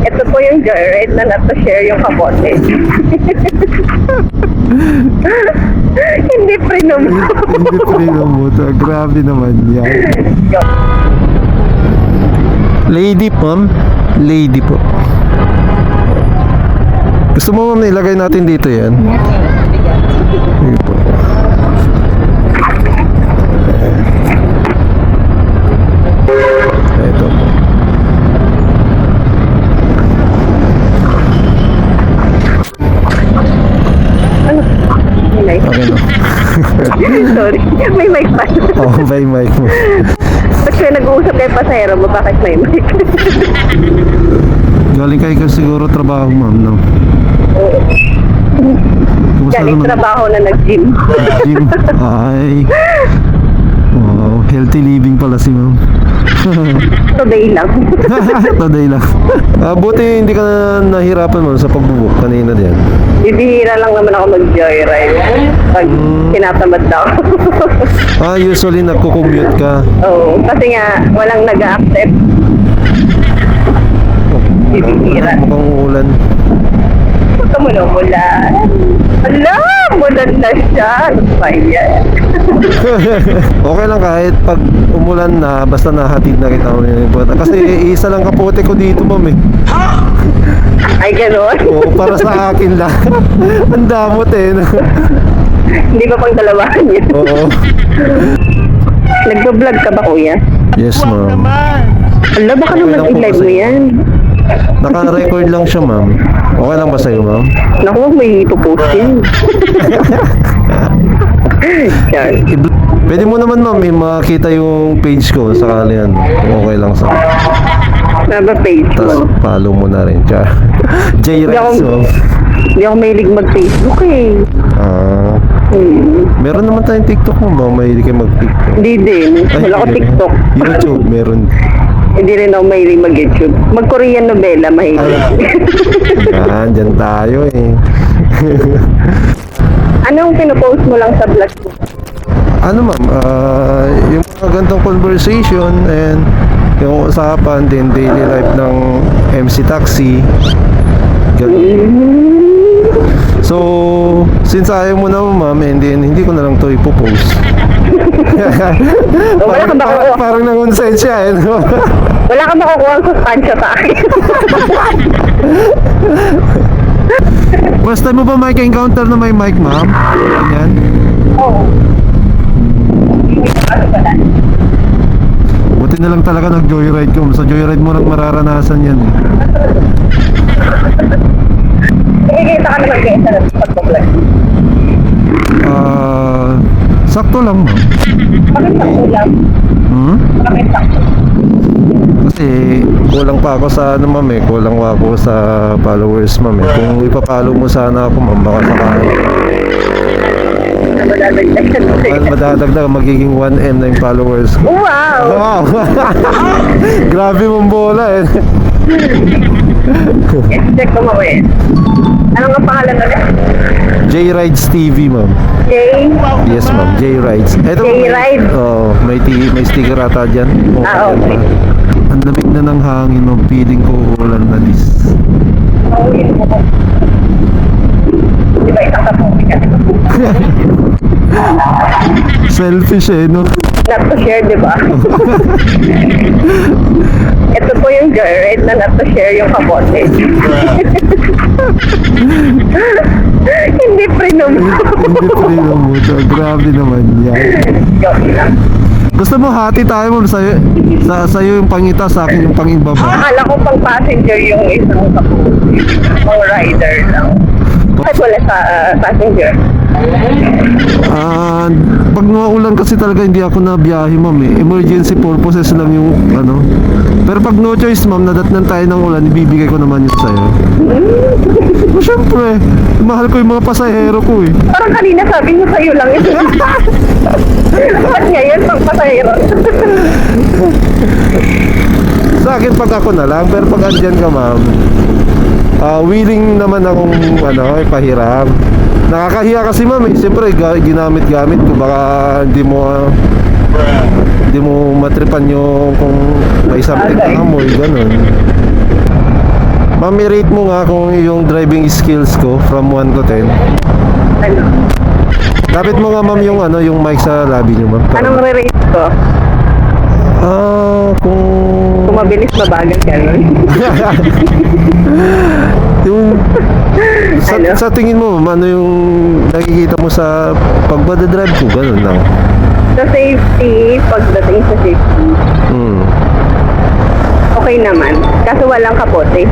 Ito po yung joyride na not to share yung kapote. Hindi prinomo. Hindi prinomoto. Grabe naman yan. Lady ma'am. Lady po. Gusto mo ma'am ilagay natin dito yan? Sige po. Ito po. May mic. Okay no. Sorry. May mic pa. Oh, may mic mo. Ba't kayo nag-uusap kayo pasahero mo? Bakit may mic? Galing kayo siguro trabaho ma'am, no? Oo. Kumusta Galing naman? trabaho na nag-gym. Gym. Ay. Wow, healthy living pala si ma'am. Today lang. Today lang. Buti hindi ka nahirapan ma'am sa pagbubuk kanina din. Bibihira lang naman ako mag-joyride. Pag tinatamad daw. Usually nagko-commute ka. Oo. Kasi nga, walang nag-accept. Bibihira. Mukhang ulan. Ito mo na umulan. Ala, umulan na siya. Ano ba yan? Okay lang kahit pag umulan na, basta nahatid na kita. Kasi isa lang kapote ko dito ma'am eh. Ay, gano'n? Oo, para sa akin lang. Ang damot eh. Hindi pa pang dalawahan yun. Oo. Nagbo-vlog ka ba, kuya? Yes ma'am. Ala, baka naman lang po i-live kasi. mo yan. Naka-record lang siya ma'am. Okay lang ba sa'yo ma'am? Naku, may ipopost yan. Yan. Pwede mo naman ma'am makita yung page ko sakali yan. Okay lang sa. Naba page Tapos mo. follow mo na rin. Char. J-Rides ma'am. Hindi ako mahilig mag-Facebook eh. Meron naman tayong TikTok mo ba? Mahilig kayo mag-TikTok. Hindi din. Wala ko hindi. TikTok. YouTube meron. Hindi rin ako mahilig mag-YouTube. Mag-Korean novela, mahilig. Dyan tayo eh. Anong pinopost mo lang sa vlog mo? Ano ma'am, yung mga gantong conversation and yung usapan din daily life ng MC Taxi. Ganun. So, since ayaw mo na ma'am, hindi ko na lang to ipopost. Wala ka ba kukuha? Parang nangonsensya eh. No? Wala ka makukuha ang sustansya sa akin. First time mo ba may encounter na may mic ma'am? Yan. Oo. Ano pala? Buti na lang talaga nag-joyride ko. Sa joyride mo lang mararanasan yan eh. Nakikita ka naman kayo sa pag-vlog. Sakto lang ma'am. Bakit sakto lang? Bakit sakto? Kasi kulang pa ako sa ano ma'am eh. Kulang pa ako sa followers ma'am eh. Kung ipapollow mo sana ako ma'am, baka sakali. Madadagdag magiging 1M na yung followers ko. Wow! Wow! Grabe mong bola eh. Check ko mo eh. Ano nga pangalan ulit? J-Rides TV ma'am. Jay? Yes ma'am, J-Rides. J-Ride? May sticker ata dyan. Okay. Ang lamig na ng hangin ma'am. Feeling ko ulan na this. Oo, yun mo ko. Di ba isang kaputi ka? Selfish eh no? Not to share, di ba? Ito po yung joyride na not to share yung kapote. Hindi prinomo. Hindi prinomoto. Grabe naman yan. Joke lang. Gusto mo hati tayo ma'am sa'yo yung pangita, sa akin yung pangibaba. Akala ko pang passenger yung isang kapote. Pang rider lang. Bakit wala sa passenger? Pag maulan kasi talaga hindi ako na biyahe ma'am eh. Emergency purposes lang yung ano. Pero pag no choice ma'am, nadatnan tayo ng ulan, ibibigay ko naman yun sa'yo. Siyempre, mahal ko yung mga pasahero ko eh. Parang kanina sabi niyo sa'yo lang ito. Ba't ngayon pang pasahero? Sa akin pag ako na lang, pero pag andyan ka ma'am, willing naman akong ipahiram. Nakakahiya kasi ma'am eh. Siyempre ginamit-gamit ko. Baka hindi mo matripan yung kung may something na amoy, ganun. Ma'am, i-rate mo nga kung yung driving skills ko from 1 to 10. Ano? Lapit mo nga ma'am yung ano, yung mic sa labi niyo ma'am. Anong re-rate ko? Kung Kung mabilis mabagal ka nun. yung Ano? sa tingin mo ma'am, ano yung nakikita mo sa pagbada-drive ko, ganun lang. Sa safety, pagdating sa safety, Hmm. okay naman. Kaso walang kapote.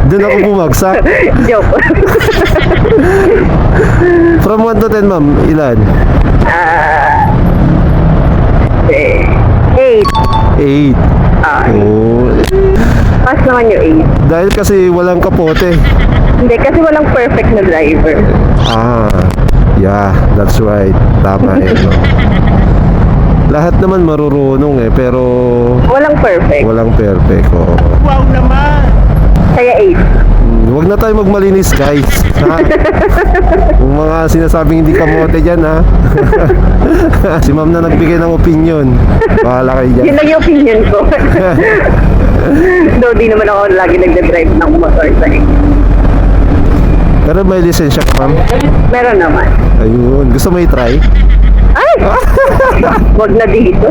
Doon ako bumagsak. Joke. From 1 to 10 ma'am, ilan? Ah... 8. 8. Oh, Pass naman yung 8. dahil kasi walang kapote. Hindi, kasi walang perfect na driver. Yeah, that's right. Tama yun. No? Lahat naman marurunong pero Walang perfect. walang perfect. Oh. Kaya 8. Huwag na tayo magmalinis guys. Ha? Kung mga sinasabing hindi kamote dyan ha. Si ma'am na nagbigay ng opinion. Bahala kayo dyan. Yun lang yung opinion ko. Though di naman ako lagi nagda-drive ng motor sa Pero may lisensya ka ma'am. Meron naman. Ayun. Gusto mo i-try? Ay! Wag na dito.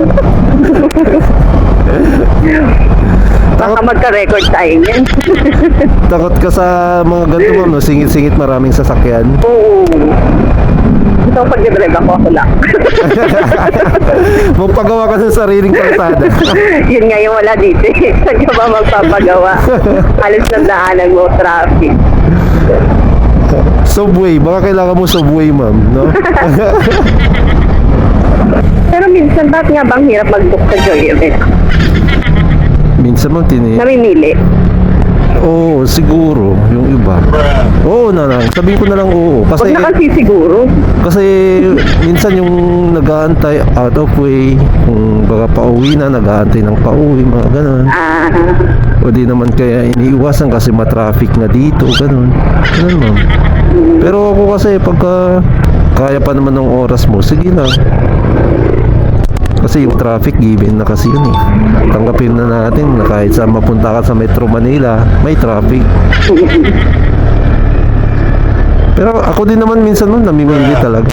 Baka magka-record tayo yan. Takot ka sa mga ganito ma'am, no? Singit-singit maraming sasakyan. Oo. Gusto ko pag-drive ako lang. Magpagawa ka ng sariling kalsada. Yun nga yung wala dito. Saan ka ba magpapagawa? Alis ng daanan mo, traffic. Subway, baka kailangan mo subway ma'am, no? Pero minsan, bakit nga bang hirap mag-book sa Joyride? Minsan ma'am Namimili. Oo, siguro, yung iba. Oo na lang, sabihin ko na lang oo. Huwag na kasi siguro. Kasi minsan yung nag-aantay out of way, kung baka pauwi na, nag-aantay ng pauwi, mga ganun. O di naman kaya iniiwasan kasi matraffic na dito, ganun. Ganun ma'am. Pero ako kasi pagka kaya pa naman ng oras mo, sige lang. Kasi yung traffic given na kasi yun eh. Tanggapin na natin na kahit saan mapunta ka sa Metro Manila, may traffic. Pero ako din naman minsan nun namimili talaga.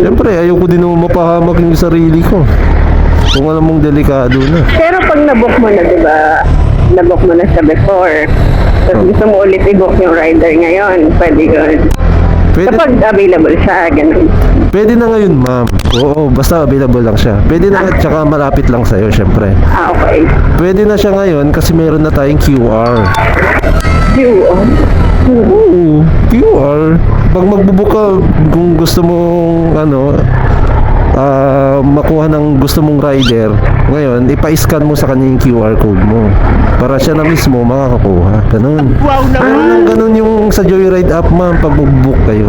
Siyempre ayoko din naman mapahamak yung sarili ko. Kung alam mong delikado na. Pero pag nabook mo na, diba, nabook mo na siya before, tapos gusto mo ulit i-book yung rider ngayon, pwede yun. Pwede, Kapag available siya, ganun. pwede na ngayon ma'am. Oo, basta available lang siya. Pwede na, tsaka malapit lang sa'yo syempre. Okay. Pwede na siya ngayon kasi meron na tayong QR. Oo, QR. Pag magbubook ka, kung gusto mong makuha ng gusto mong rider, ngayon ipa-scan mo sa kanya yung QR code mo para siya na mismo makakakuha. Ganun. Wow naman! Ganun yung sa Joyride app ma'am pag mag-book kayo.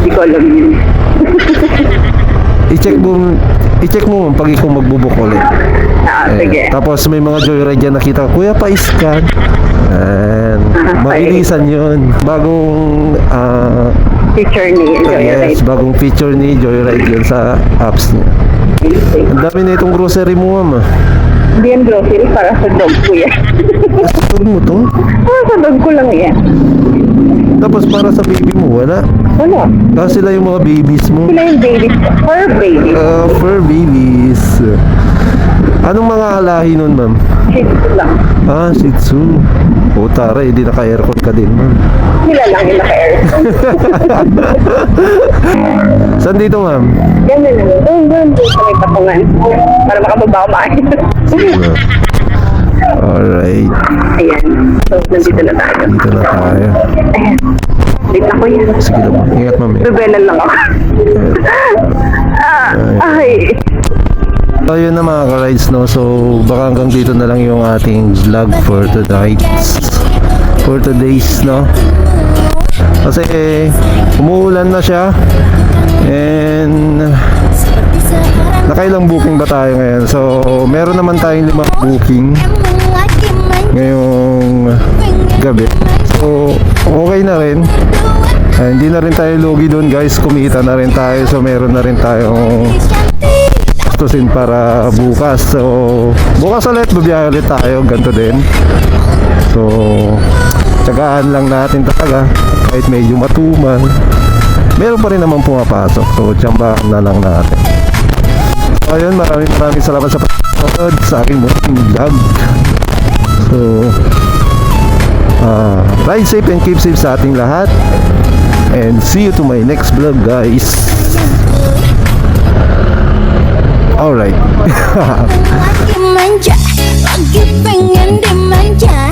Hindi ko alam yun. I-check mo ma'am pag ikaw magbubook ulit. Sige. Tapos may mga Joyride dyan nakita ko, kuya pa-scan. Mabilisan yun. Bagong Feature ni Joyride. yes, bagong feature ni Joyride yun sa apps niya. Ang dami na itong grocery mo ma'am. Hindi yan grocery, para sa dog ko yan. Huwag mo to. Para sa dog ko lang yan. Tapos para sa baby mo, wala. Ano? Kasi sila yung mga babies mo. Sila yung babies ko. Fur babies. Fur babies. Anong mga alahi nun ma'am? Shih Tzu lang. Shih Tzu. O tara, hindi naka-aircon ka din ma'am. Sila lang yung naka-aircon. Saan dito ma'am? Ganun lang. Ganun sa may patungan. Para makababa ako maayos. Alright. Ayan. So, nandito na tayo. Dito na tayo. Ayan. Dito ako yan. Sige lang. Ingat ma'am. Bebelan lang ako. Ay. So yun na mga ka-rides no. So baka hanggang dito na lang yung ating vlog for tonight. For today's no. Kasi umuulan na siya. And nakailang booking ba tayo ngayon? So meron naman tayong 5 booking ngayong gabi. So okay na rin. Hindi na rin tayo lugi doon guys. Kumita na rin tayo. So meron na rin tayong gagastusin para bukas. So, bukas ulit, babiyahe ulit tayo, ganito din. So, tsagaan lang natin talaga, kahit medyo matumal. Meron pa rin naman pumapasok. So, tsambahan na lang natin. So, ayun, maraming salamat sa panonood sa aking munting vlog. So, ride safe and keep safe sa ating lahat. And see you to my next vlog, guys. Alright. Lagi manja, lagi pengen dimanja.